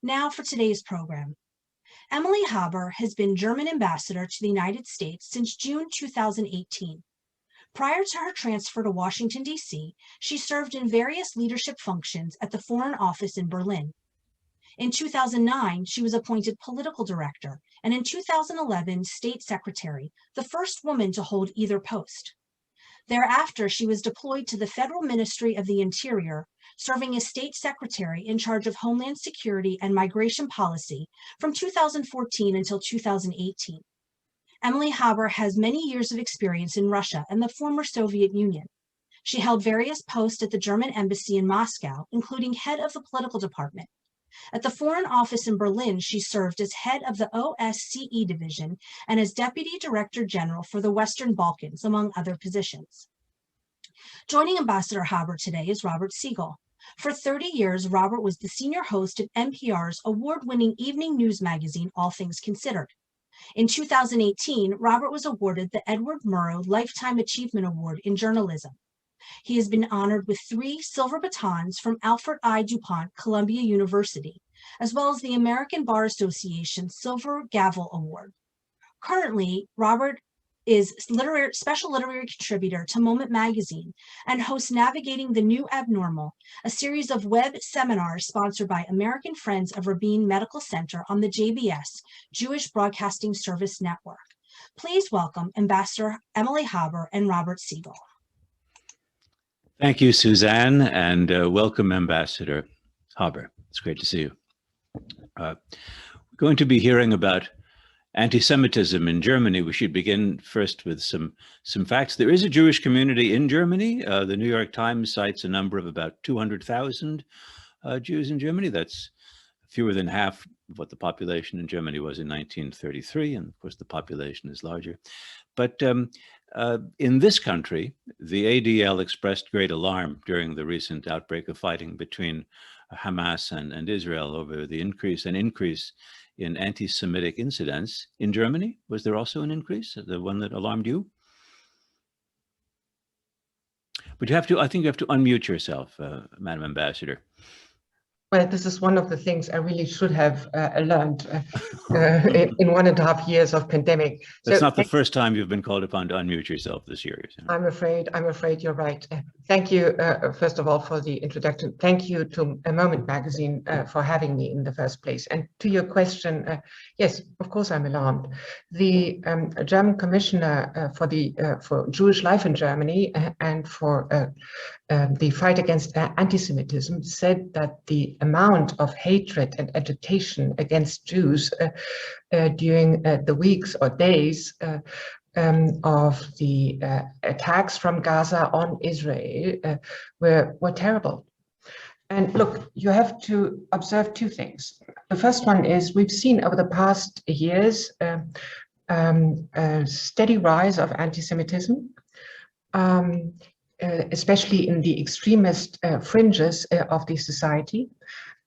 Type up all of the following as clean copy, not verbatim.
Now for today's program. Emily Haber has been German ambassador to the United States since June 2018. Prior to her transfer to Washington, D.C., she served in various leadership functions at the Foreign Office in Berlin. In 2009, she was appointed political director, and in 2011, state secretary, the first woman to hold either post. Thereafter, she was deployed to the Federal Ministry of the Interior, serving as state secretary in charge of Homeland Security and Migration Policy from 2014 until 2018. Emily Haber has many years of experience in Russia and the former Soviet Union. She held various posts at the German embassy in Moscow, including head of the political department. At the Foreign Office in Berlin, she served as head of the OSCE division and as Deputy Director General for the Western Balkans, among other positions. Joining Ambassador Haber today is Robert Siegel. For 30 years, Robert was the senior host of NPR's award-winning evening news magazine, All Things Considered. In 2018, Robert was awarded the Edward Murrow Lifetime Achievement Award in Journalism. He has been honored with 3 silver batons from Alfred I. DuPont Columbia University, as well as the American Bar Association Silver Gavel Award. Currently, Robert is special literary contributor to Moment Magazine and hosts Navigating the New Abnormal, a series of web seminars sponsored by American Friends of Rabin Medical Center on the JBS, Jewish Broadcasting Service Network. Please welcome Ambassador Emily Haber and Robert Siegel. Thank you, Suzanne, and welcome, Ambassador Haber. It's great to see you. We're going to be hearing about anti-Semitism in Germany. We should begin first with some facts. There is a Jewish community in Germany. The New York Times cites a number of about 200,000 Jews in Germany. That's fewer than half of what the population in Germany was in 1933, and of course the population is larger. But in this country, the ADL expressed great alarm during the recent outbreak of fighting between Hamas and Israel over the increase in anti-Semitic incidents. In Germany, was there also an increase, the one that alarmed you? But I think you have to unmute yourself, Madam Ambassador. Well, this is one of the things I really should have learned in 1.5 years of pandemic. That's not the first time you've been called upon to unmute yourself this year. I'm afraid you're right. Thank you, first of all, for the introduction. Thank you to Moment Magazine for having me in the first place. And to your question, yes, of course I'm alarmed. The German Commissioner for Jewish Life in Germany and for the fight against anti-Semitism said that the amount of hatred and agitation against Jews during the weeks or days of the attacks from Gaza on Israel were terrible. And look, you have to observe 2 things. The first one is we've seen over the past years a steady rise of anti-Semitism, especially in the extremist fringes of the society.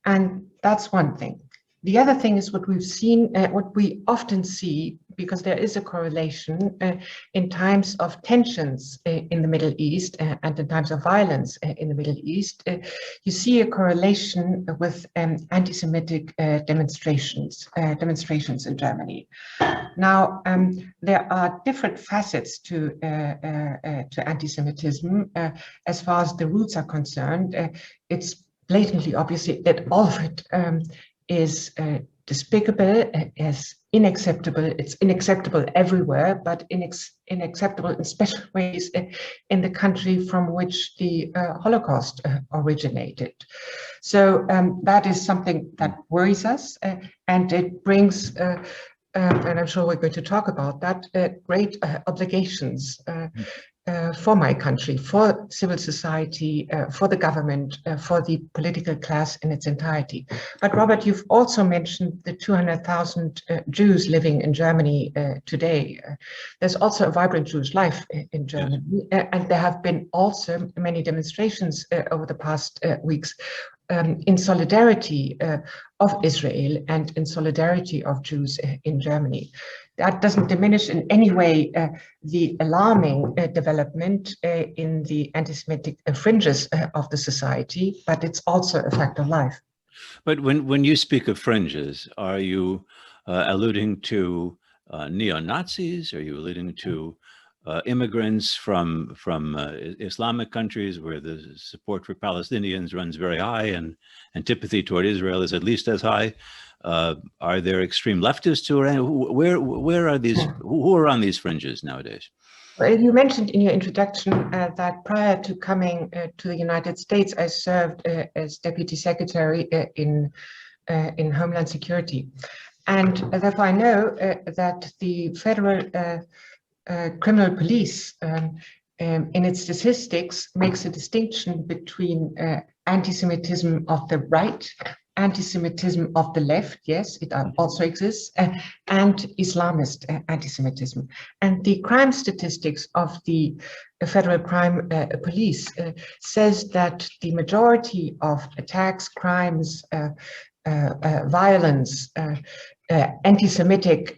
And that's one thing. The other thing is what we've seen, what we often see, because there is a correlation in times of tensions in the Middle East and in times of violence in the Middle East, you see a correlation with anti-Semitic demonstrations in Germany. Now, there are different facets to anti-Semitism as far as the roots are concerned. It's blatantly obvious that all of it is despicable, is unacceptable. It's unacceptable everywhere, but unacceptable in special ways in the country from which the Holocaust originated. So that is something that worries us, and it brings, and I'm sure we're going to talk about that, great obligations for my country, for civil society, for the government, for the political class in its entirety. But Robert, you've also mentioned the 200,000 Jews living in Germany today. There's also a vibrant Jewish life in Germany, yes. And there have been also many demonstrations over the past weeks in solidarity of Israel and in solidarity of Jews in Germany. That doesn't diminish in any way the alarming development in the anti-Semitic fringes of the society, but it's also a fact of life. But when you speak of fringes, are you alluding to neo-Nazis? Are you alluding to immigrants from Islamic countries where the support for Palestinians runs very high and antipathy toward Israel is at least as high? Are there extreme leftists who are where are these who are on these fringes nowadays? Well, you mentioned in your introduction that prior to coming to the United States, I served as Deputy Secretary in Homeland Security. And therefore I know that the Federal Criminal Police in its statistics makes a distinction between anti-Semitism of the right, anti-Semitism of the left, yes, it also exists, and Islamist anti-Semitism. And the crime statistics of the Federal Crime Police says that the majority of attacks, crimes, violence, anti-Semitic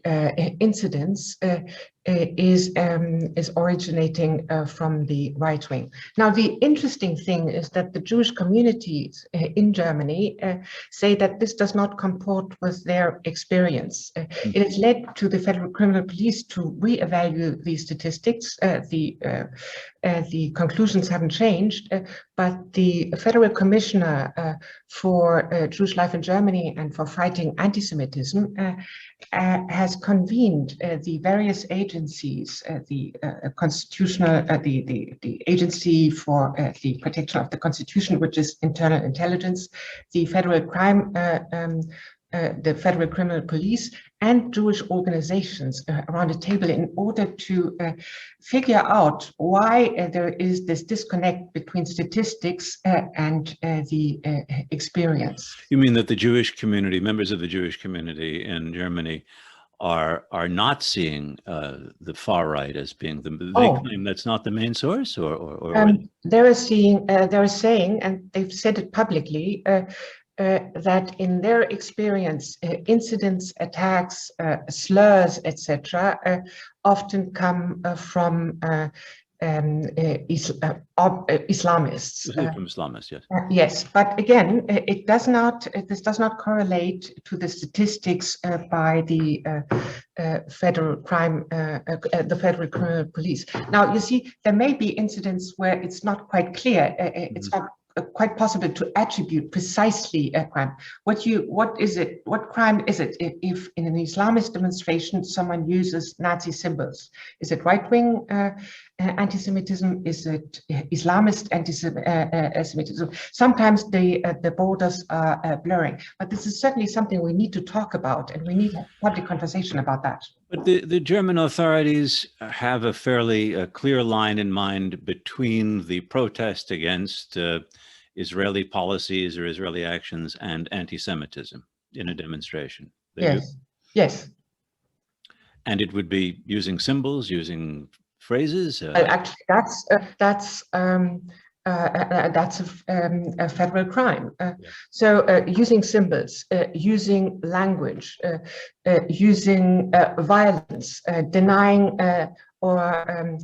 incidents is originating from the right wing. Now, the interesting thing is that the Jewish communities in Germany say that this does not comport with their experience. It has led to the Federal Criminal Police to reevaluate these statistics. The conclusions haven't changed, but the Federal Commissioner for Jewish life in Germany and for fighting anti-Semitism has convened the various agencies, the constitutional, the agency for the protection of the Constitution, which is internal intelligence, the Federal Crime, the Federal Criminal Police, and Jewish organizations around a table in order to figure out why there is this disconnect between statistics and the experience. You mean that the Jewish community, members of the Jewish community in Germany, are not seeing the far right as being they claim that's not the main source, or they're saying, and they've said it publicly, that in their experience, incidents, attacks, slurs, etc., often come from Islamists. From Islamists, yes. Yes, but again, it does not. This does not correlate to the statistics by the Federal Crime, the Federal Criminal Police. Now, you see, there may be incidents where it's not quite clear. It's not quite possible to attribute precisely a crime. What crime is it if in an Islamist demonstration someone uses Nazi symbols? Is it right-wing anti-Semitism? Is it Islamist anti-Semitism? Sometimes the borders are blurring, but this is certainly something we need to talk about, and we need a public conversation about that. But the German authorities have a fairly clear line in mind between the protest against Israeli policies or Israeli actions and anti-Semitism in a demonstration. Yes. Yes. And it would be using symbols, using phrases. Actually, that's a federal crime. So using symbols, using language, using violence, denying or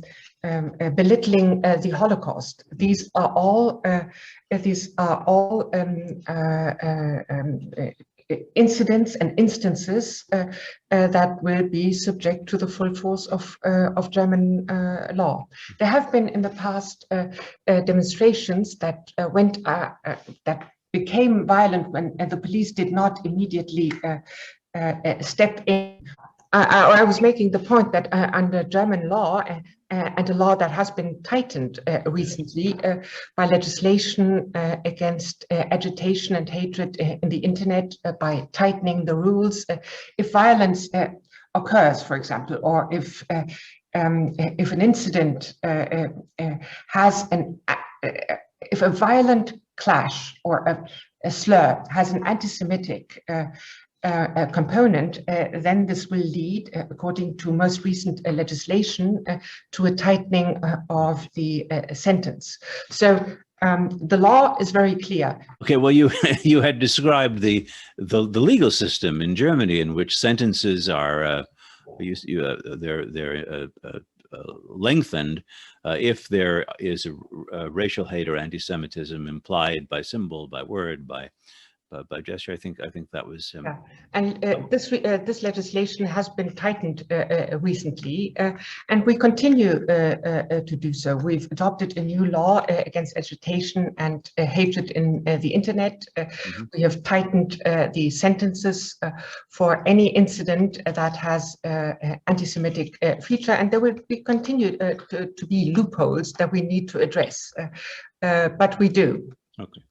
belittling the Holocaust. These are all incidents and instances that will be subject to the full force of German law. There have been in the past demonstrations that that became violent when the police did not immediately step in. I was making the point that under German law, and a law that has been tightened recently by legislation against agitation and hatred in the internet, by tightening the rules. If violence occurs, for example, or if an incident has if a violent clash or a slur has an anti-Semitic component, then this will lead, according to most recent legislation, to a tightening of the sentence. So the law is very clear. Okay, well, you had described the legal system in Germany in which sentences are lengthened if there is a racial hate or anti-Semitism implied by symbol, by word, by by gesture. I think that was. Yeah, and this legislation has been tightened recently, and we continue to do so. We've adopted a new law against agitation and hatred in the internet. We have tightened the sentences for any incident that has anti-Semitic feature, and there will be continued to be loopholes that we need to address, but we do. Okay.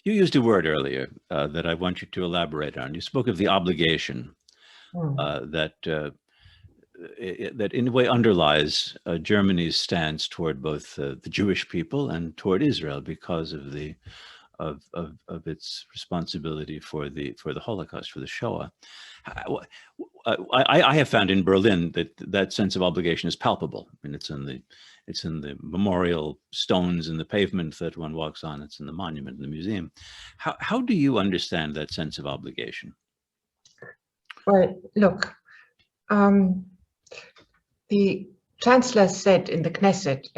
You used a word earlier that I want you to elaborate on. You spoke of the obligation that in a way underlies Germany's stance toward both the Jewish people and toward Israel because of its responsibility for the Holocaust, for the Shoah. I have found in Berlin that sense of obligation is palpable. I mean, it's in the memorial stones in the pavement that one walks on. It's in the monument in the museum. How do you understand that sense of obligation? Well, look, the Chancellor said in the Knesset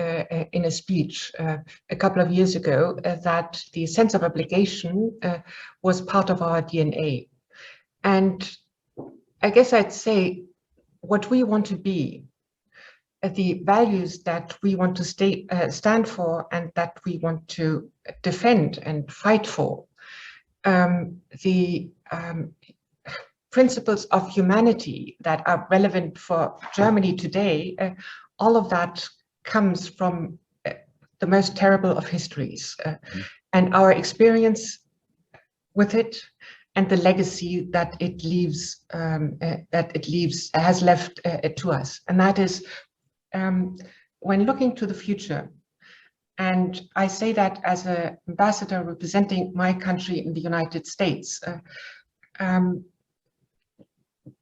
in a speech a couple of years ago that the sense of obligation was part of our DNA. And I guess I'd say what we want to be, the values that we want to stand for and that we want to defend and fight for, the principles of humanity that are relevant for Germany today, all of that comes from the most terrible of histories, and our experience with it and the legacy that it leaves, has left to us. And that is, when looking to the future, and I say that as an ambassador representing my country in the United States,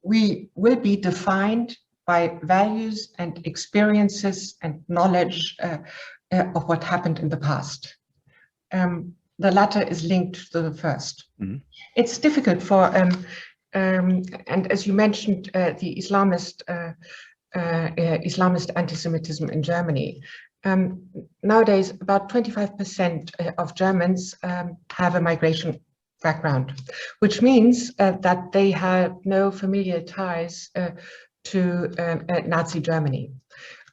we will be defined by values and experiences and knowledge of what happened in the past. The latter is linked to the first. It's difficult for, and as you mentioned, the Islamist anti-Semitism in Germany. Nowadays, about 25% of Germans have a migration background, which means that they have no familiar ties to Nazi Germany,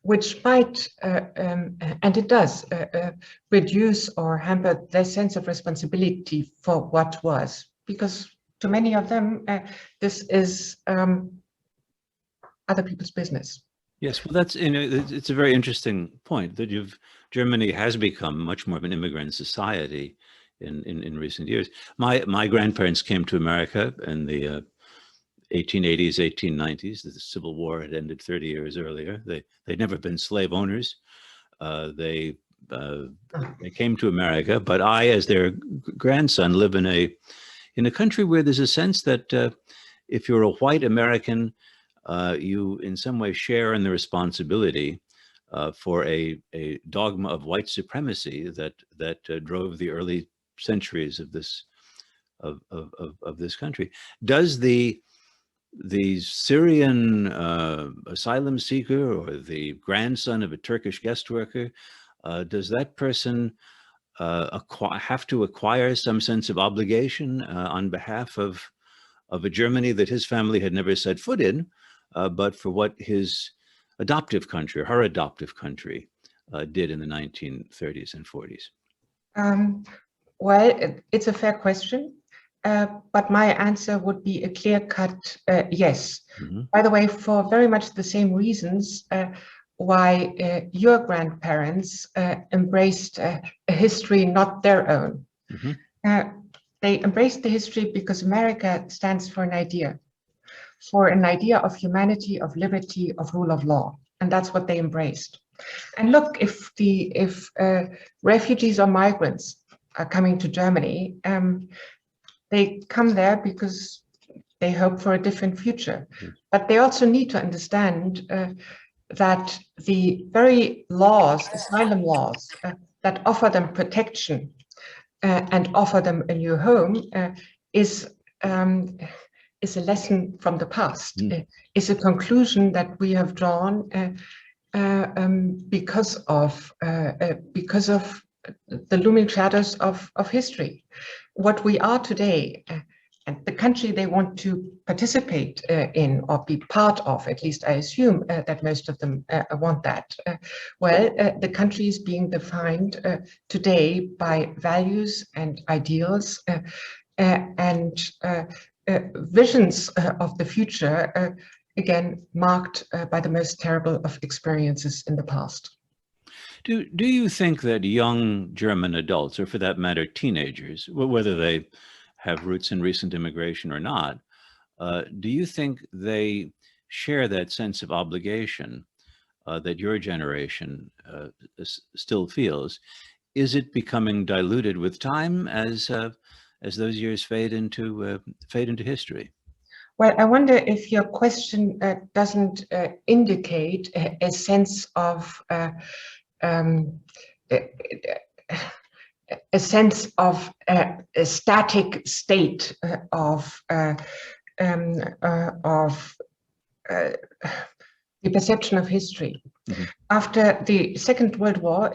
which might, and it does, reduce or hamper their sense of responsibility for what was, because to many of them, this is other people's business. Yes, well, that's, it's a very interesting point that Germany has become much more of an immigrant society in recent years. My grandparents came to America in the 1880s, 1890s. The Civil War had ended 30 years earlier. They'd never been slave owners. They came to America, but I, as their grandson, live in a country where there's a sense that if you're a white American, you in some way share in the responsibility for a dogma of white supremacy that drove the early centuries of this country. Does the Syrian asylum seeker or the grandson of a Turkish guest worker, does that person have to acquire some sense of obligation on behalf of a Germany that his family had never set foot in, but for what his adoptive country, or her adoptive country, did in the 1930s and 40s? Well, it's a fair question, but my answer would be a clear-cut yes. By the way, for very much the same reasons why your grandparents embraced a history not their own. They embraced the history because America stands for an idea of humanity, of liberty, of rule of law, and that's what they embraced. And look, if refugees or migrants are coming to Germany, they come there because they hope for a different future. But they also need to understand that the very laws, asylum laws, that offer them protection and offer them a new home is a lesson from the past, is a conclusion that we have drawn because of the looming shadows of history. what we are today, and the country they want to participate in or be part of, at least I assume that most of them want that. The country is being defined today by values and ideals and visions of the future, again, marked by the most terrible of experiences in the past. Do you think that young German adults, or for that matter, teenagers, whether they have roots in recent immigration or not, do you think they share that sense of obligation that your generation still feels? Is it becoming diluted with time as those years fade into history? Well, I wonder if your question doesn't indicate a sense of a static state of the perception of history. Mm-hmm. After the Second World War,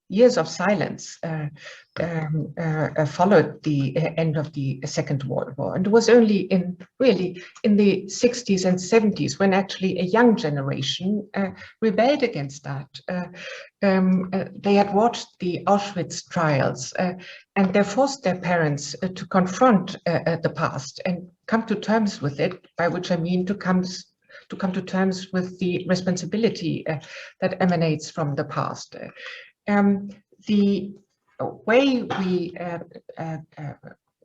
years of silence followed the end of the Second World War, and it was only in the 60s and 70s when actually a young generation rebelled against that. They had watched the Auschwitz trials, and they forced their parents to confront the past and come to terms with it, by which I mean to come to terms with the responsibility that emanates from the past. The way we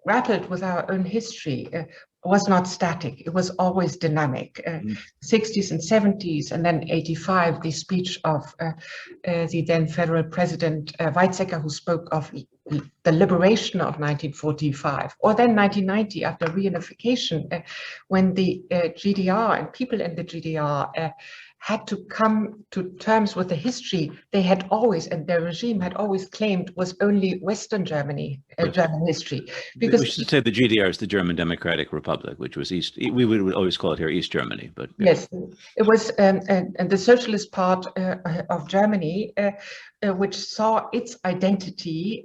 grappled with our own history was not static. It was always dynamic. 60s and 70s, and then 85, the speech of the then federal president Weizsäcker, who spoke of the liberation of 1945, or then 1990 after reunification, when the GDR and people in the GDR had to come to terms with the history they had always, and their regime had always claimed was only Western Germany, German history. Because we should say the GDR is the German Democratic Republic, which was East, we would always call it here East Germany, but. Yeah. Yes, it was and the socialist part of Germany, which saw its identity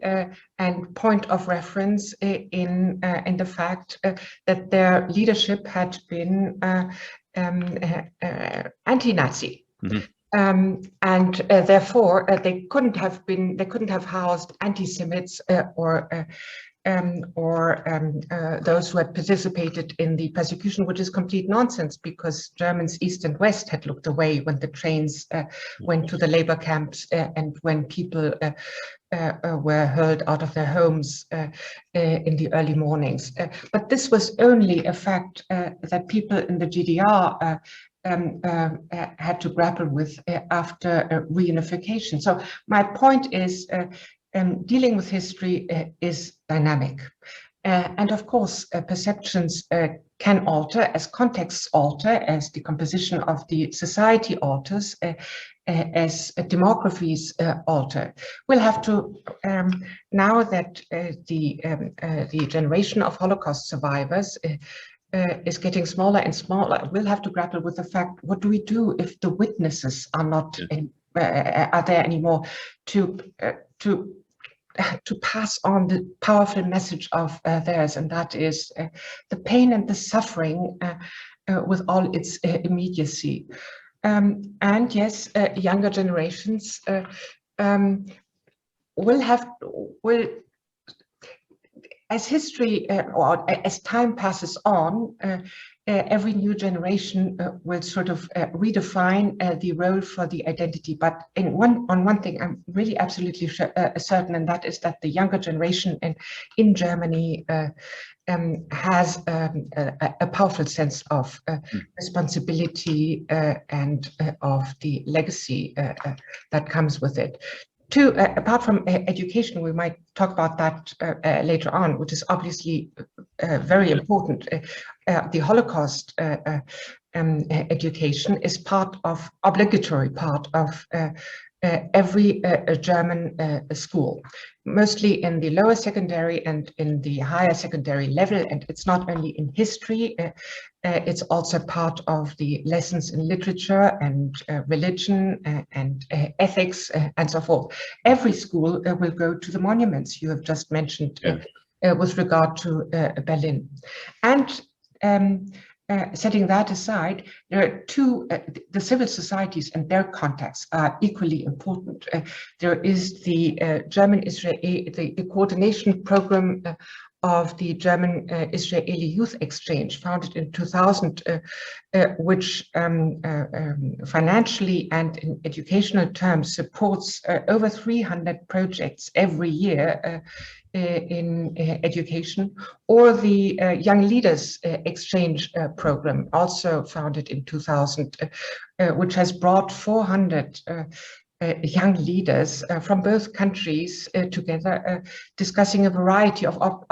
and point of reference in the fact that their leadership had been anti-Nazi, mm-hmm. And therefore they couldn't have housed anti-Semites or those who had participated in the persecution, which is complete nonsense, because Germans east and west had looked away when the trains went to the labor camps and when people were hurled out of their homes in the early mornings. But this was only a fact that people in the GDR had to grapple with after reunification. So my point is, dealing with history is dynamic. And of course, perceptions can alter as contexts alter, as the composition of the society alters, as demographies alter. We'll have to, now that the generation of Holocaust survivors is getting smaller and smaller, we'll have to grapple with the fact, what do we do if the witnesses are not are there anymore to pass on the powerful message of theirs, and that is the pain and the suffering with all its immediacy. And yes, younger generations will, as history or as time passes on, every new generation will sort of redefine the role for the identity. But on one thing, I'm really absolutely certain, and that is that the younger generation in Germany has a powerful sense of responsibility and of the legacy that comes with it. Apart from education, we might talk about that later on, which is obviously very important. The Holocaust education is obligatory part of every German school, mostly in the lower secondary and in the higher secondary level. And it's not only in history, it's also part of the lessons in literature and religion and ethics and so forth. Every school will go to the monuments you have just mentioned with regard to Berlin. And setting that aside, there are two, the civil societies and their contacts are equally important. There is the German-Israeli, the coordination program of the German-Israeli Youth Exchange, founded in 2000, which financially and in educational terms supports over 300 projects every year in education, or the Young Leaders Exchange program, also founded in 2000, which has brought 400 young leaders from both countries together, discussing a variety of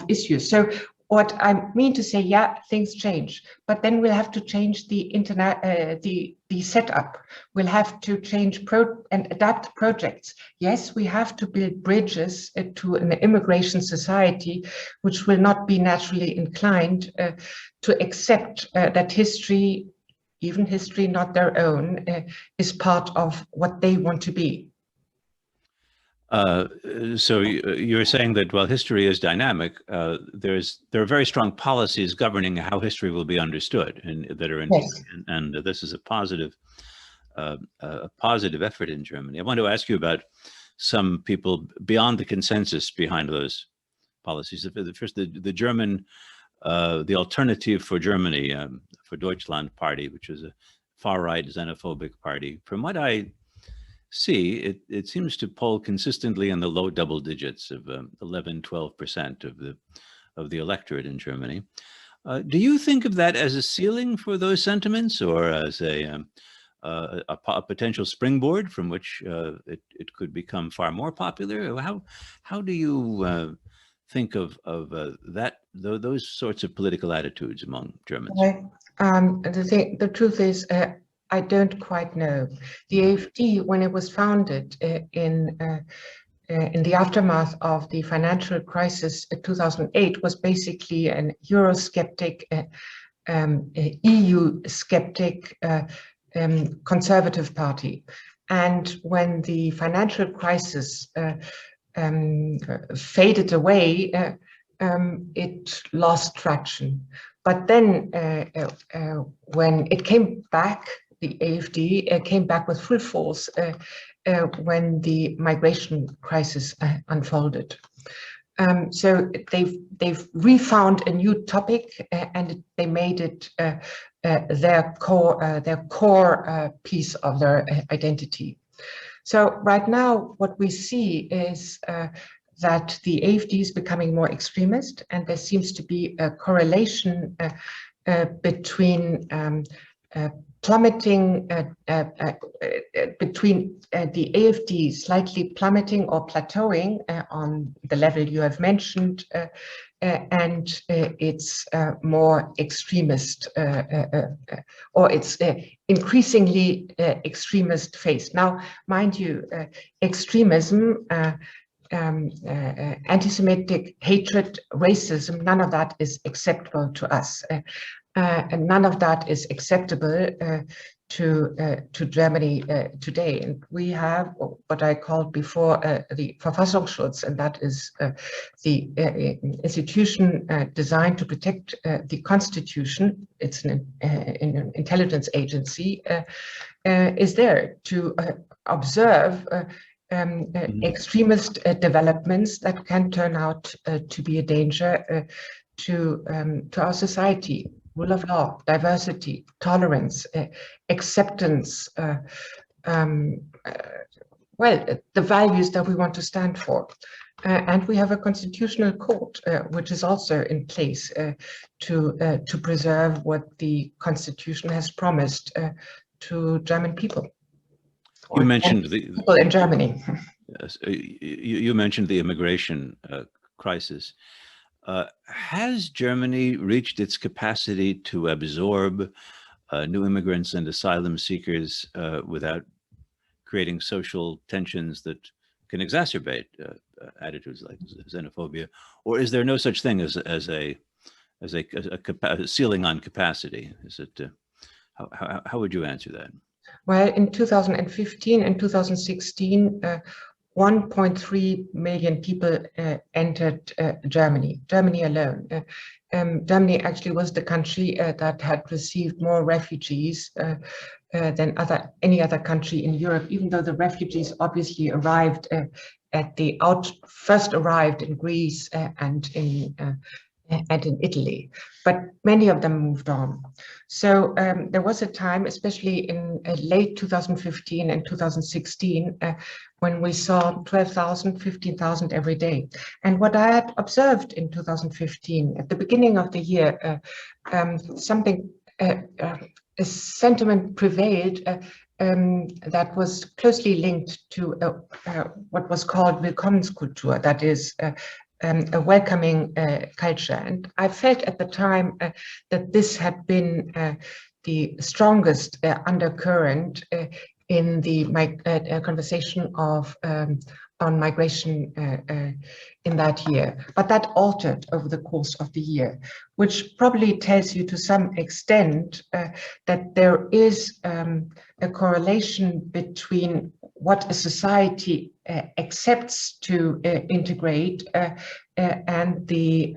issues. So what I mean to say, yeah, things change, but then we'll have to change the internet, the setup. We'll have to change and adapt projects. Yes, we have to build bridges to an immigration society, which will not be naturally inclined to accept that history, even history not their own, is part of what they want to be. So you're saying that while history is dynamic, there are very strong policies governing how history will be understood, and that are in, yes. and this is a positive effort in Germany. I want to ask you about some people beyond the consensus behind those policies. First, the German, the Alternative for Germany, for Deutschland party, which is a far-right xenophobic party. From what I see, it seems to poll consistently in the low double digits of 11–12% of the electorate in Germany. Do you think of that as a ceiling for those sentiments, or as a potential springboard from which it could become far more popular? How do you think of those sorts of political attitudes among Germans? The truth is, I don't quite know. The AfD, when it was founded in the aftermath of the financial crisis in 2008, was basically an Eurosceptic, EU skeptic, conservative party. And when the financial crisis faded away, it lost traction. But then when it came back, the AfD came back with full force when the migration crisis unfolded. So they've refound a new topic, and they made it their core piece of their identity. So right now, what we see is that the AfD is becoming more extremist, and there seems to be a correlation between plummeting, between the AfD slightly plummeting or plateauing on the level you have mentioned, and its more extremist, or its increasingly extremist phase. Now, mind you, extremism, anti-Semitic hatred, racism, none of that is acceptable to us. And none of that is acceptable to Germany today. And we have what I called before the Verfassungsschutz, and that is the institution designed to protect the Constitution. It's an intelligence agency, is there to observe extremist developments that can turn out to be a danger to our society. Rule of law, diversity, tolerance, acceptance, well, the values that we want to stand for. And we have a constitutional court, which is also in place to preserve what the Constitution has promised to German people. You mentioned the people in Germany. Yes, you mentioned the immigration crisis. Has Germany reached its capacity to absorb new immigrants and asylum seekers without creating social tensions that can exacerbate attitudes like xenophobia? Or is there no such thing as a ceiling on capacity? Is it, how would you answer that? Well, in 2015 and 2016, 1.3 million people entered Germany alone. Germany actually was the country that had received more refugees than any other country in Europe, even though the refugees obviously arrived first arrived in Greece and in Italy, but many of them moved on. So there was a time, especially in late 2015 and 2016, when we saw 12,000, 15,000 every day. And what I had observed in 2015, at the beginning of the year, a sentiment prevailed that was closely linked to what was called Willkommenskultur, that is a welcoming culture. And I felt at the time that this had been the strongest undercurrent in the conversation on migration in that year. But that altered over the course of the year, which probably tells you to some extent that there is a correlation between what a society accepts to integrate and the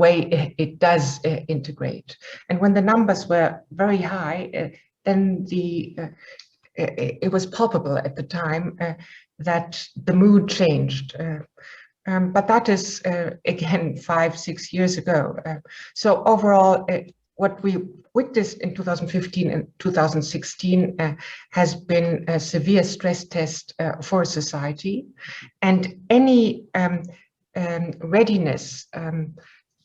way it does integrate. And when the numbers were very high, then it was palpable at the time that the mood changed. But that is, again, 5-6 years ago. So overall, what we witnessed in 2015 and 2016 has been a severe stress test for society, and any readiness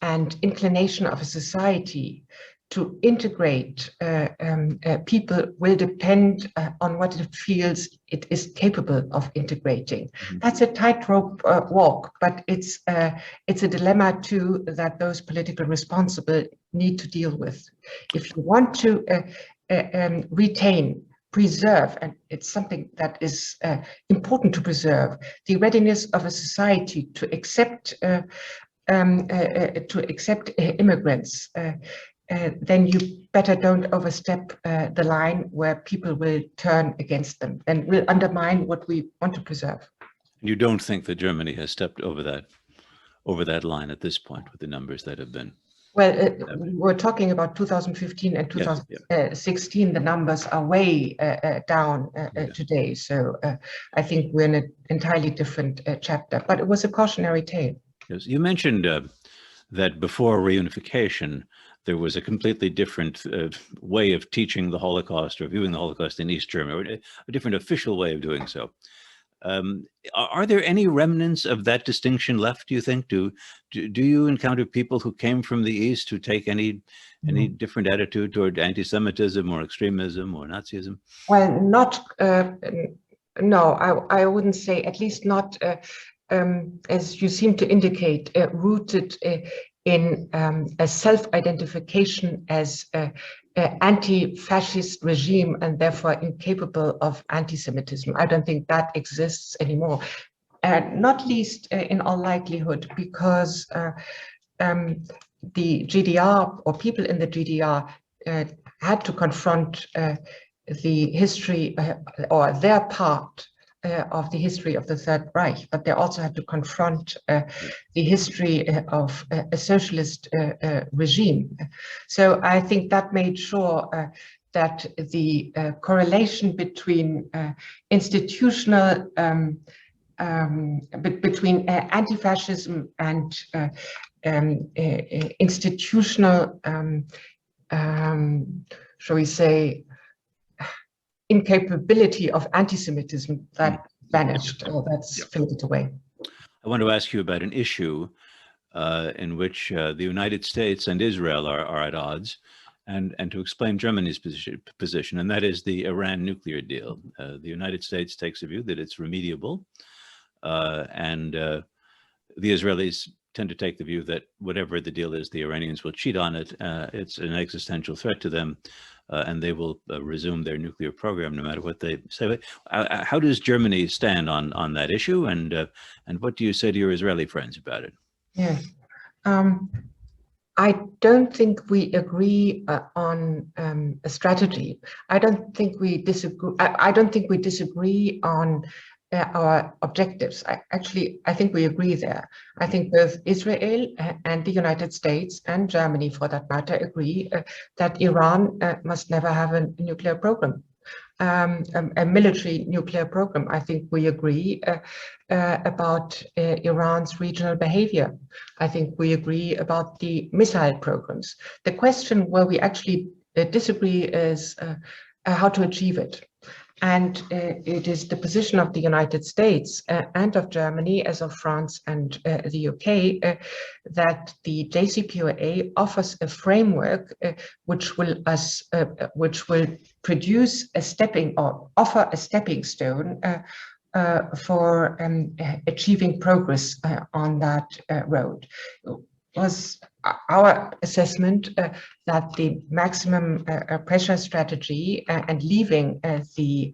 and inclination of a society to integrate people will depend on what it feels it is capable of integrating. Mm-hmm. That's a tightrope walk, but it's a dilemma too that those political responsible need to deal with. If you want to retain, preserve, and it's something that is important to preserve, the readiness of a society to accept immigrants, then you better don't overstep the line where people will turn against them and will undermine what we want to preserve. You don't think that Germany has stepped over that line at this point with the numbers that have been? Well, we're talking about 2015 and 2016. The numbers are way down today. So I think we're in an entirely different chapter, but it was a cautionary tale. Yes, you mentioned that before reunification, there was a completely different way of teaching the Holocaust or viewing the Holocaust in East Germany, or a different official way of doing so. Are there any remnants of that distinction left, do you think? Do you encounter people who came from the East who take any different attitude toward anti-Semitism or extremism or Nazism? Well, no, I wouldn't say, at least not as you seem to indicate, rooted in a self-identification as anti-fascist regime and therefore incapable of anti-Semitism. I don't think that exists anymore, not least in all likelihood because the GDR or people in the GDR had to confront the history or their part of the history of the Third Reich, but they also had to confront the history of a socialist regime. So I think that made sure that the correlation between institutional, between anti-fascism and institutional, shall we say, incapability of anti-Semitism, that vanished, or that's faded away. I want to ask you about an issue in which the United States and Israel are at odds, and to explain Germany's position, and that is the Iran nuclear deal. The United States takes a view that it's remediable, and the Israelis tend to take the view that whatever the deal is, the Iranians will cheat on it. It's an existential threat to them, and they will resume their nuclear program no matter what they say. How does Germany stand on that issue, and what do you say to your Israeli friends about it? Yeah. I don't think we agree on a strategy. I don't think we disagree. I don't think we disagree on our objectives. I think we agree there. I think both Israel and the United States and Germany, for that matter, agree that Iran must never have a nuclear program. A military nuclear program. I think we agree about Iran's regional behavior. I think we agree about the missile programs. The question where we actually disagree is how to achieve it. And it is the position of the United States and of Germany, as of France and the UK, that the JCPOA offers a framework which will produce a offer a stepping stone for achieving progress on that road. It was our assessment that the maximum pressure strategy and leaving the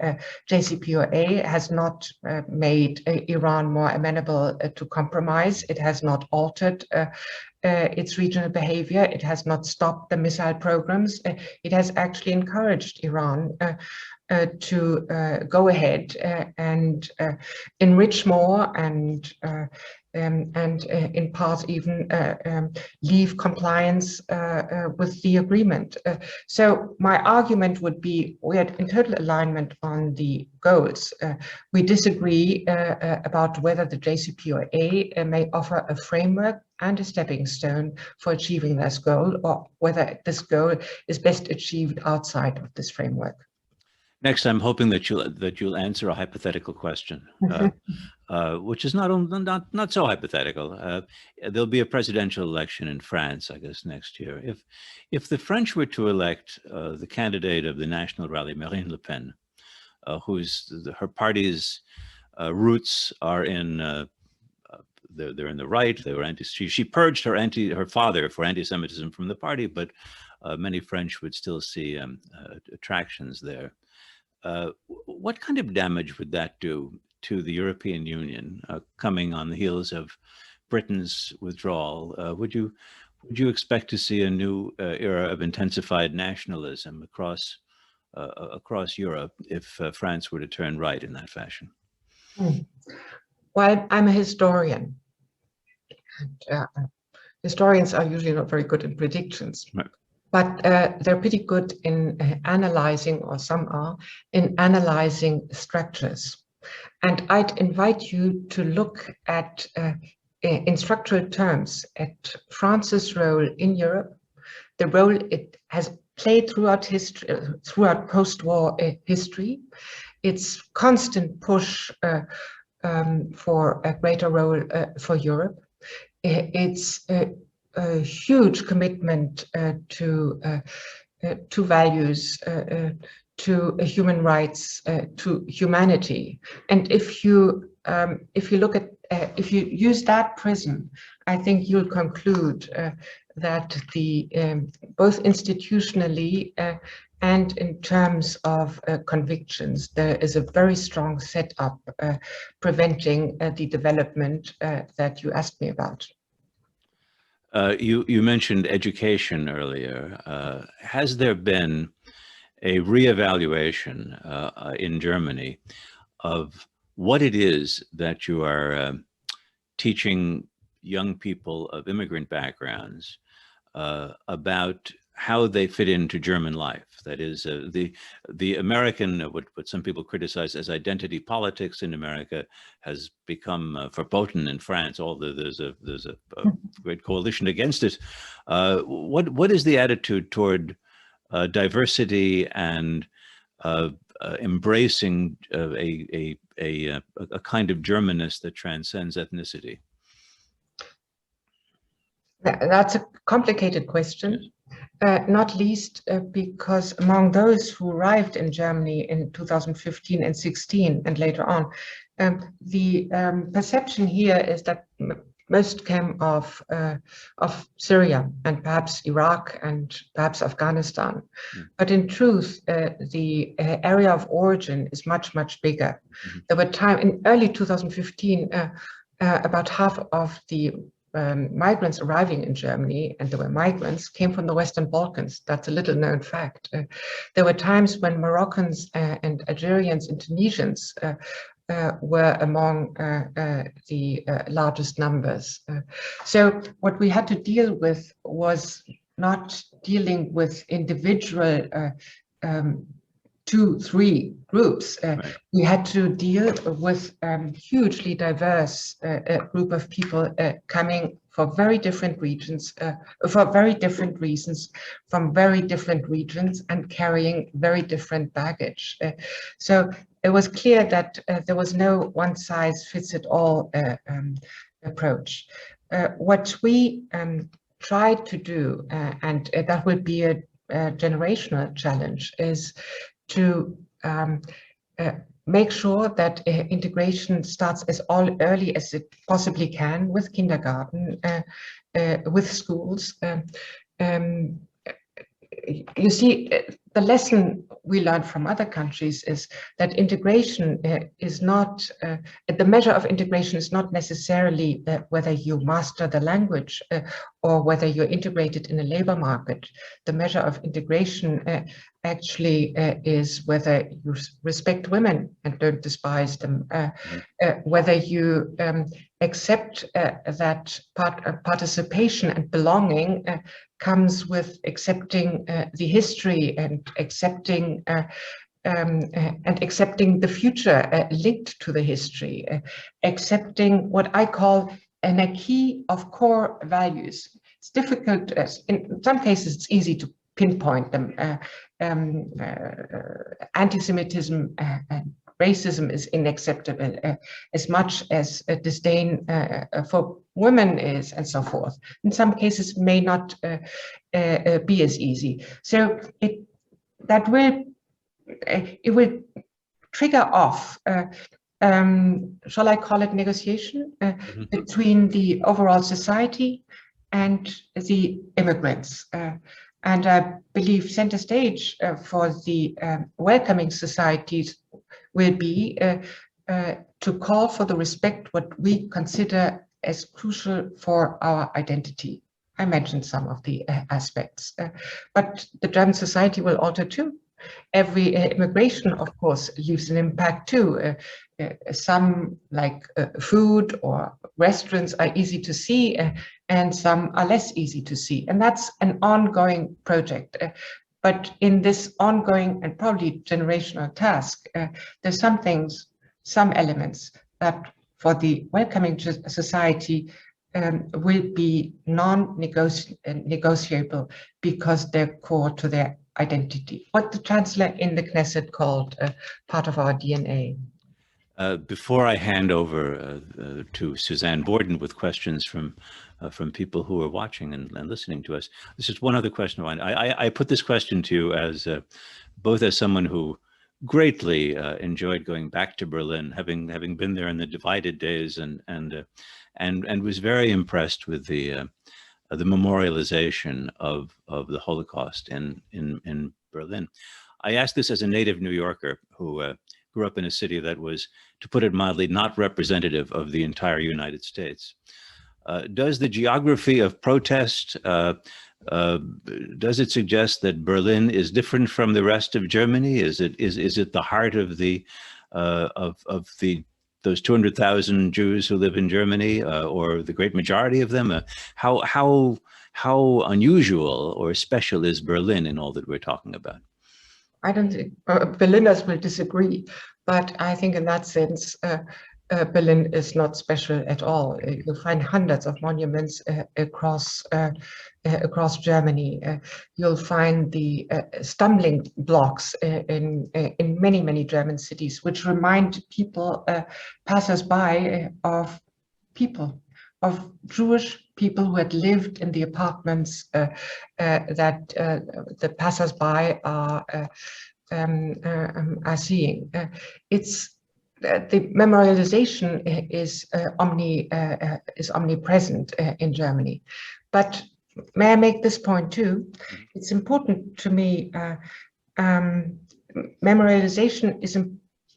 JCPOA has not made Iran more amenable to compromise. It has not altered its regional behavior. It has not stopped the missile programs. It has actually encouraged Iran to go ahead and enrich more and in parts even leave compliance with the agreement. So my argument would be we are in total alignment on the goals. We disagree about whether the JCPOA may offer a framework and a stepping stone for achieving this goal, or whether this goal is best achieved outside of this framework. Next, I'm hoping that you'll answer a hypothetical question, which is not so hypothetical. There'll be a presidential election in France, I guess, next year. If the French were to elect the candidate of the National Rally, Marine Le Pen, her party's roots are in they're in the right. They were she purged her father for anti-Semitism from the party, but many French would still see attractions there. What kind of damage would that do to the European Union coming on the heels of Britain's withdrawal? Would you expect to see a new era of intensified nationalism across Europe if France were to turn right in that fashion? Well, I'm a historian. Historians are usually not very good in predictions. Right. But they're pretty good in analyzing, or some are, in analyzing structures. And I'd invite you to look at, in structural terms, at France's role in Europe, the role it has played throughout history, throughout post-war history, its constant push for a greater role for Europe, its a huge commitment to values, to human rights, to humanity. And if you look at, if you use that prism, I think you'll conclude that both institutionally and in terms of convictions, there is a very strong setup preventing the development that you asked me about. You mentioned education earlier. Has there been a reevaluation in Germany of what it is that you are teaching young people of immigrant backgrounds about how they fit into German life? That is, the American, what some people criticize as identity politics in America, has become verboten in France. There's a great coalition against it. What is the attitude toward diversity and embracing a kind of Germanness that transcends ethnicity? That's a complicated question. Not least because among those who arrived in Germany in 2015 and 16 and later on, the perception here is that most came of Syria and perhaps Iraq and perhaps Afghanistan. But in truth, the area of origin is much, much bigger. There were times in early 2015, about half of the migrants arriving in Germany, and there were migrants, came from the Western Balkans. That's a little known fact. There were times when Moroccans and Algerians and Tunisians were among the largest numbers. So what we had to deal with was not dealing with individual 2, 3 groups. Right. We had to deal with hugely diverse group of people coming for very different regions, for very different reasons, from very different regions, and carrying very different baggage. So it was clear that there was no one-size-fits-it-all approach. What we tried to do, and that would be a generational challenge, is to make sure that integration starts as early as it possibly can, with kindergarten, with schools. You see, the lesson we learned from other countries is that integration is not, the measure of integration is not necessarily whether you master the language or whether you're integrated in a labor market. The measure of integration actually is whether you respect women and don't despise them, whether you accept that participation and belonging comes with accepting the history and accepting the future linked to the history, accepting what I call an acquis of core values. It's difficult, in some cases it's easy to pinpoint them. Antisemitism and racism is unacceptable as much as a disdain for women is, and so forth. In some cases may not be as easy. So it will trigger off, shall I call it negotiation, between the overall society and the immigrants. And I believe center stage for the welcoming societies will be to call for the respect what we consider as crucial for our identity. I mentioned some of the aspects, but the German society will alter too. Every immigration, of course, leaves an impact too. Some, like food or restaurants, are easy to see, and some are less easy to see. And that's an ongoing project. But in this ongoing and probably generational task, there's some things, some elements that for the welcoming society will be non-negotiable because they're core to their identity. What the Chancellor in the Knesset called part of our DNA. Before I hand over to Suzanne Borden with questions from people who are watching and listening to us, this is one other question. I put this question to you as both as someone who greatly enjoyed going back to Berlin, having been there in the divided days, and was very impressed with the memorialization of the Holocaust in Berlin. I ask this as a native New Yorker who grew up in a city that was, to put it mildly, not representative of the entire United States. Does the geography of protest, does it suggest that Berlin is different from the rest of Germany? Is it the heart of those 200,000 Jews who live in Germany, or the great majority of them? How unusual or special is Berlin in all that we're talking about? I don't think Berliners will disagree, but I think in that sense, Berlin is not special at all. You'll find hundreds of monuments across Germany. You'll find the stumbling blocks in many, many German cities, which remind people, passers-by, of people, of Jewish people who had lived in the apartments that the passers-by are seeing. It's the memorialization is omnipresent in Germany. But may I make this point too? It's important to me. Memorialization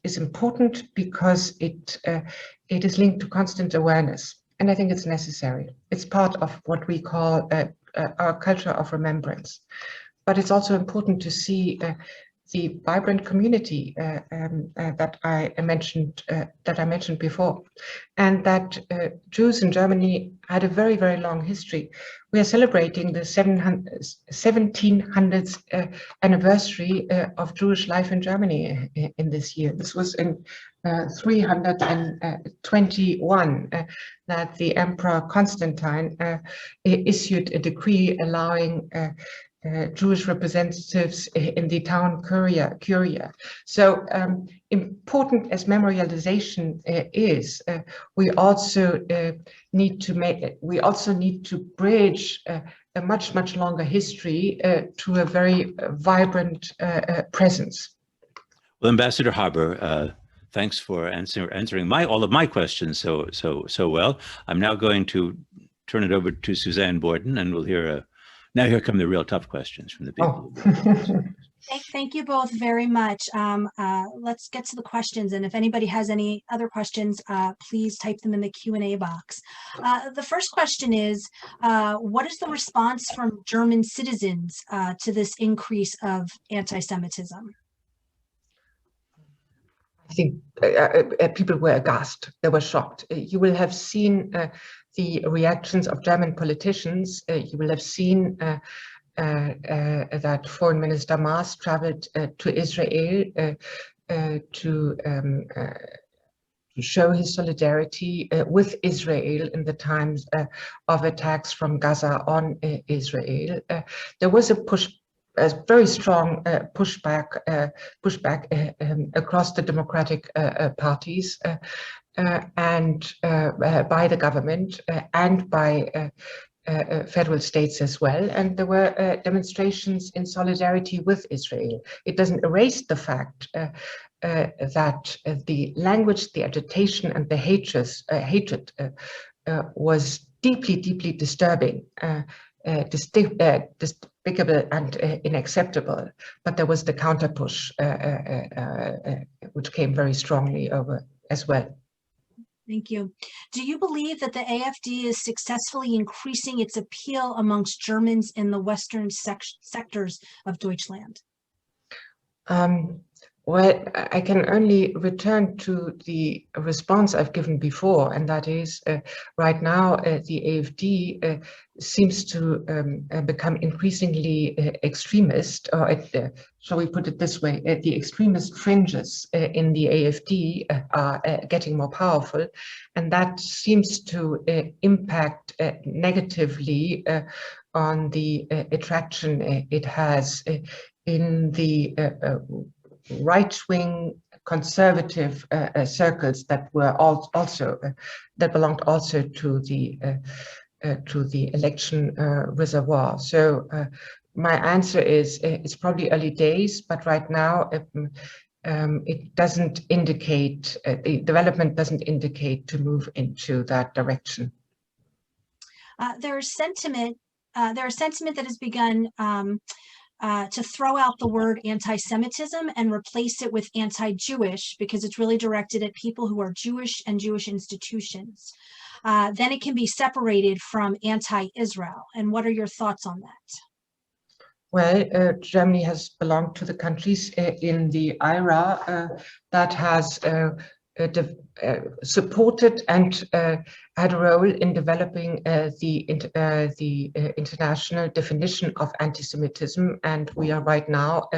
is important because it is linked to constant awareness, and I think it's necessary. It's part of what we call our culture of remembrance. But it's also important to see the vibrant community that I mentioned before, and that Jews in Germany had a very, very long history. We are celebrating the 1700th anniversary of Jewish life in Germany in this year. This was in 321 that the Emperor Constantine issued a decree allowing Jewish representatives in the town curia. So important as memorialization is, we also need to bridge a much longer history to a very vibrant presence. Well, Ambassador Haber, thanks for answering all of my questions so well. I'm now going to turn it over to Suzanne Borden, and we'll hear now here come the real tough questions from the people. Oh. Thank you both very much. Let's get to the questions, and if anybody has any other questions, please type them in the Q&A box. The first question is, what is the response from German citizens to this increase of anti-Semitism? I think people were aghast. They were shocked. You will have seen the reactions of German politicians. You will have seen that Foreign Minister Maas traveled to Israel to show his solidarity with Israel in the times of attacks from Gaza on Israel. There was a very strong pushback across the democratic parties and by the government and by federal states as well. And there were demonstrations in solidarity with Israel. It doesn't erase the fact that the language, the agitation, and the hatred was deeply disturbing. Despicable and unacceptable, but there was the counter push which came very strongly over as well. Thank you. Do you believe that the AfD is successfully increasing its appeal amongst Germans in the Western sectors of Deutschland? Well, I can only return to the response I've given before, and that is right now the AfD seems to become increasingly extremist, or shall we put it this way, the extremist fringes in the AfD are getting more powerful, and that seems to impact negatively on the attraction it has in the right-wing conservative circles that were also that belonged also to the election reservoir. So my answer is it's probably early days, but right now it doesn't indicate the development doesn't indicate to move into that direction. There is sentiment that has begun to throw out the word anti-Semitism and replace it with anti-Jewish, because it's really directed at people who are Jewish and Jewish institutions. Then it can be separated from anti-Israel. And what are your thoughts on that? Well, Germany has belonged to the countries in the IRA that has supported and had a role in developing the international definition of anti-Semitism, and we are right now,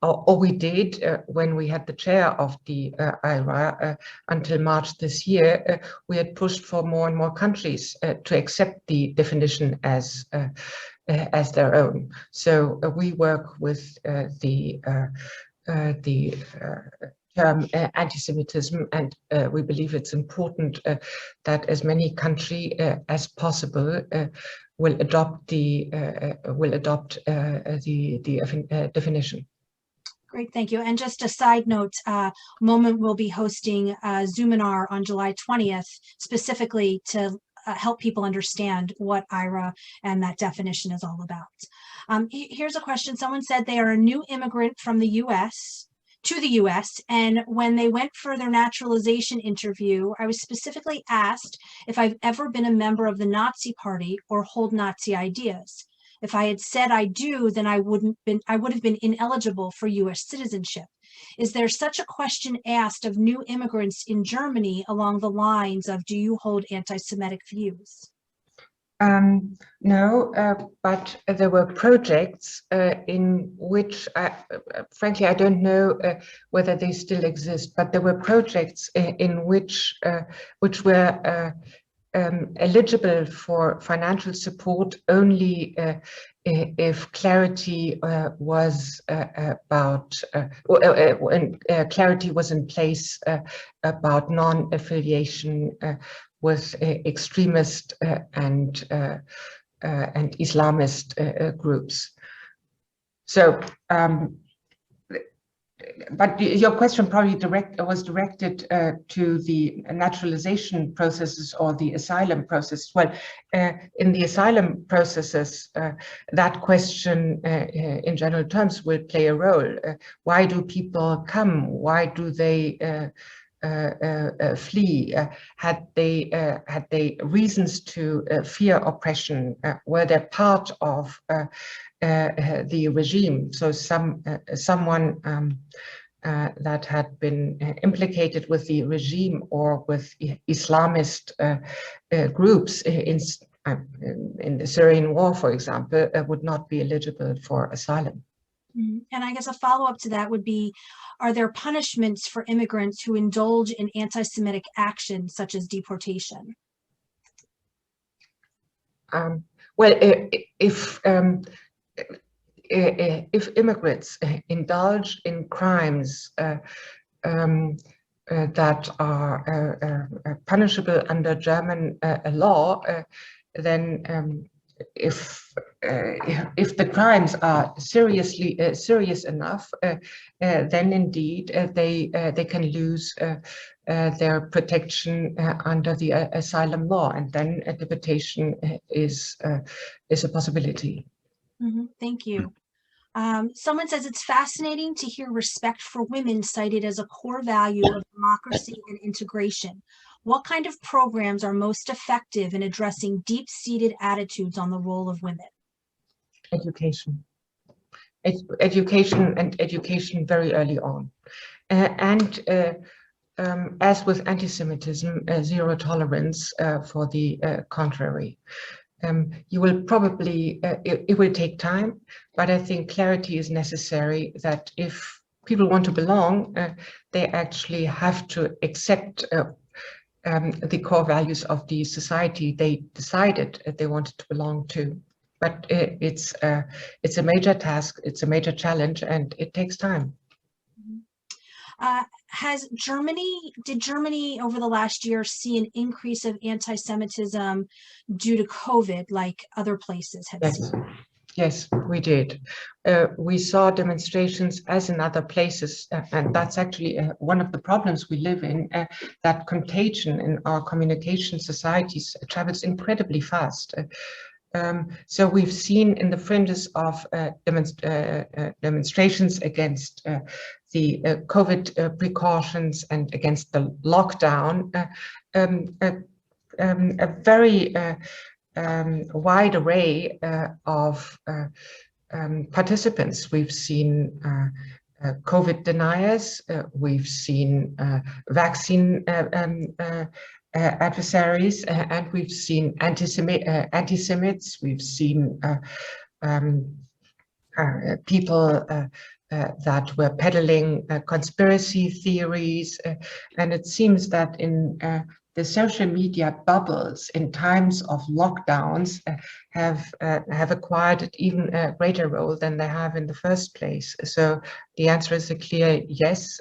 or we did when we had the chair of the IRA until March this year, we had pushed for more and more countries to accept the definition as their own. So we work with the term anti-Semitism, and we believe it's important that as many countries as possible will adopt the definition. Great, thank you. And just a side note, Moment will be hosting a Zoominar on July 20th, specifically to help people understand what IRA and that definition is all about. Here's a question. Someone said they are a new immigrant from the US to the US, and when they went for their naturalization interview, I was specifically asked if I've ever been a member of the Nazi Party or hold Nazi ideas. If I had said I do, then I would have been ineligible for US citizenship. Is there such a question asked of new immigrants in Germany along the lines of, do you hold anti-Semitic views? No, but there were projects in which, frankly, I don't know whether they still exist, but there were projects in which were eligible for financial support only if clarity was about, when clarity was in place about non-affiliation with extremist and Islamist groups. So, but your question probably was directed to the naturalization processes or the asylum process. Well, in the asylum processes, that question in general terms will play a role. Why do people come? Why do they flee? Had they reasons to fear oppression? Were they part of the regime? So someone that had been implicated with the regime or with Islamist groups in the Syrian war, for example, would not be eligible for asylum. And I guess a follow-up to that would be, are there punishments for immigrants who indulge in anti-Semitic action, such as deportation? Well, if immigrants indulge in crimes that are punishable under German law, then if the crimes are serious enough, then indeed they can lose their protection under the asylum law, and then deportation is a possibility. Thank you. Someone says it's fascinating to hear respect for women cited as a core value of democracy and integration. What kind of programs are most effective in addressing deep-seated attitudes on the role of women? Education. Education very early on. As with anti-Semitism, zero tolerance for the contrary. You will probably, it will take time, but I think clarity is necessary that if people want to belong, they actually have to accept the core values of the society they decided they wanted to belong to. But it's a major task, it's a major challenge, and it takes time. Did Germany over the last year see an increase of anti-Semitism due to COVID like other places had seen? Yes, we did. We saw demonstrations as in other places, and that's actually one of the problems we live in, that contagion in our communication societies travels incredibly fast. So we've seen in the fringes of demonstrations against the COVID precautions and against the lockdown, a very wide array of participants. We've seen COVID deniers, we've seen vaccine adversaries, and we've seen antisemites, we've seen people that were peddling conspiracy theories, and it seems that in the social media bubbles in times of lockdowns have acquired an even greater role than they have in the first place. So the answer is a clear yes,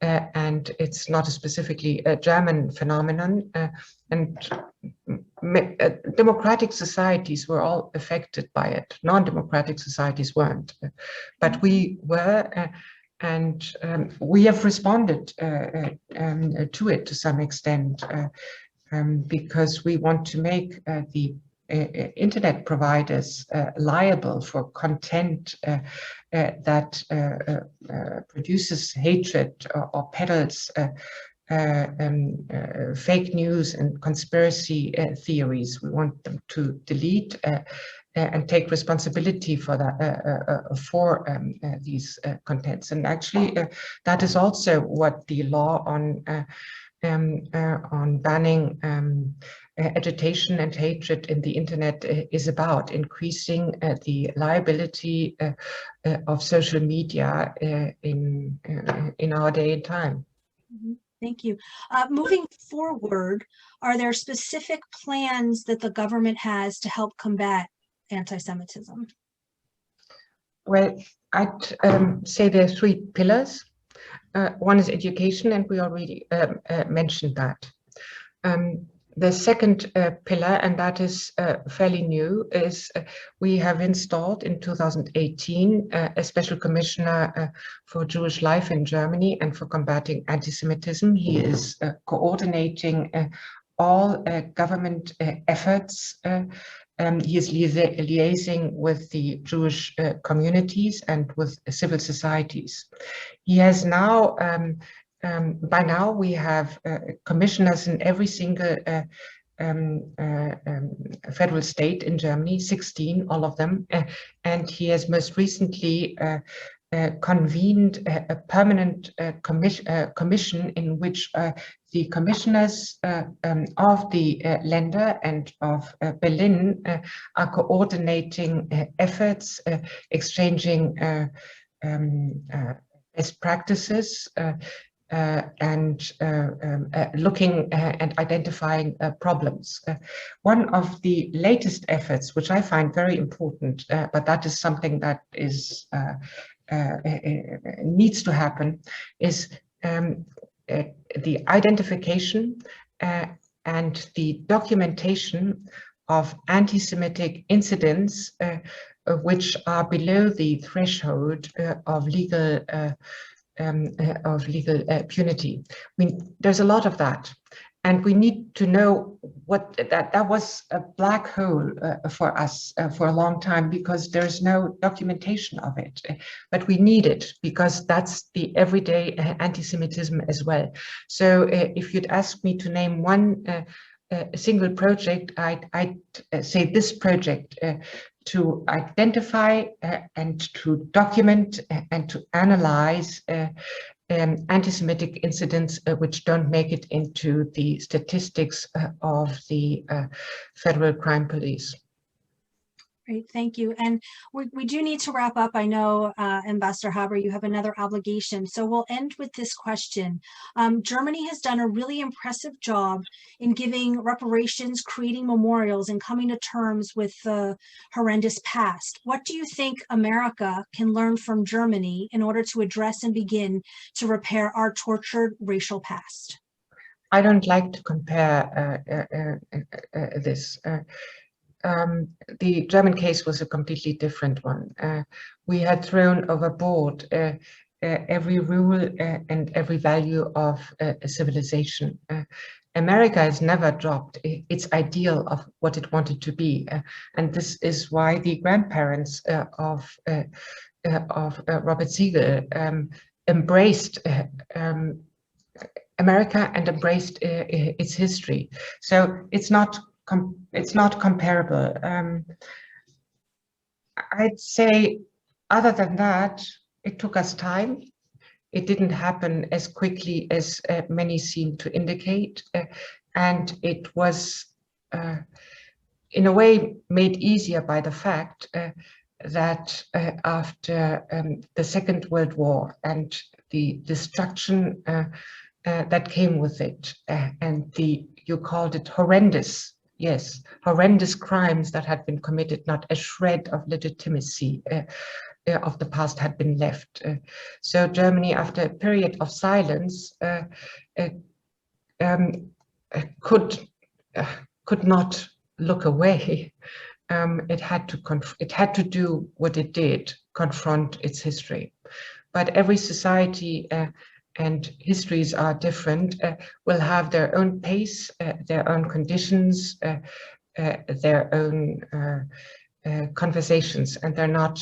and it's not a specifically German phenomenon. And democratic societies were all affected by it. Non-democratic societies weren't, but we were. And we have responded to it to some extent because we want to make the internet providers liable for content that produces hatred or peddles fake news and conspiracy theories. We want them to delete and take responsibility for that these contents. And actually, that is also what the law on banning agitation and hatred in the internet is about, increasing the liability of social media in our day and time. Thank you. Moving forward, are there specific plans that the government has to help combat anti-Semitism? Well, I'd say there are three pillars. One is education, and we already mentioned that. The second pillar, and that is fairly new, is we have installed in 2018 a special commissioner for Jewish life in Germany and for combating anti-Semitism. He is coordinating all government efforts. He is liaising with the Jewish communities and with civil societies. He has now by now, we have commissioners in every single federal state in Germany, 16, all of them. And he has most recently convened a permanent commission in which the commissioners of the Länder and of Berlin are coordinating efforts, exchanging best practices, and looking and identifying problems. One of the latest efforts, which I find very important, but that is something that is needs to happen, is the identification and the documentation of anti-Semitic incidents which are below the threshold of legal punity. I mean, there's a lot of that, and we need to know what that was a black hole for us for a long time, because there's no documentation of it. But we need it because that's the everyday anti-Semitism as well. So if you'd ask me to name one single project, I'd say this project. To identify and to document and to analyze anti-Semitic incidents which don't make it into the statistics of the Federal Crime Police. Great, thank you. And we do need to wrap up. I know, Ambassador Haber, you have another obligation. So we'll end with this question. Germany has done a really impressive job in giving reparations, creating memorials, and coming to terms with the horrendous past. What do you think America can learn from Germany in order to address and begin to repair our tortured racial past? I don't like to compare this. The German case was a completely different one. We had thrown overboard every rule and every value of civilization. America has never dropped its ideal of what it wanted to be, and this is why the grandparents of Robert Siegel embraced America and embraced its history. So it's not comparable. I'd say, other than that, it took us time. It didn't happen as quickly as many seem to indicate, and it was, in a way, made easier by the fact that after the Second World War and the destruction that came with it, and you called it horrendous. Yes, horrendous crimes that had been committed, not a shred of legitimacy of the past had been left. So Germany, after a period of silence, could not look away. It had to do what it did, confront its history. but every society and histories are different, will have their own pace, their own conditions, their own conversations, and they're not,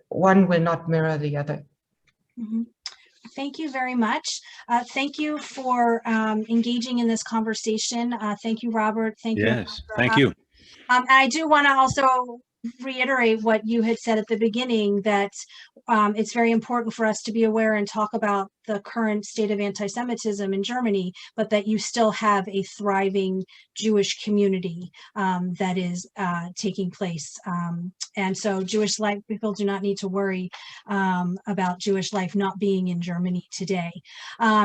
one will not mirror the other. Mm-hmm. Thank you very much. Thank you for engaging in this conversation. Thank you, Robert. Thank you. Yes, thank you. I do want to also reiterate what you had said at the beginning, that it's very important for us to be aware and talk about the current state of anti-Semitism in Germany, but that you still have a thriving Jewish community that is taking place. And so Jewish life, people do not need to worry about Jewish life not being in Germany today.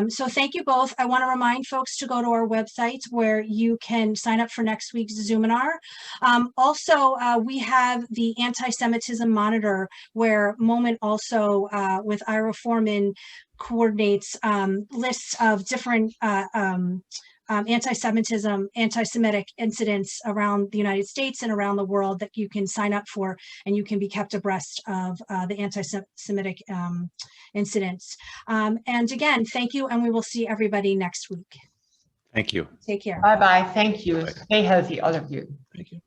So thank you both. I want to remind folks to go to our website where you can sign up for next week's Zoominar. Also, we have the Anti-Semitism Monitor, where Moment also with Ira Foreman coordinates lists of different anti-Semitism, anti-Semitic incidents around the United States and around the world that you can sign up for, and you can be kept abreast of the anti-Semitic incidents. And again, thank you, and we will see everybody next week. Thank you. Take care. Bye-bye. Thank you. Bye. Stay healthy, all of you. Thank you.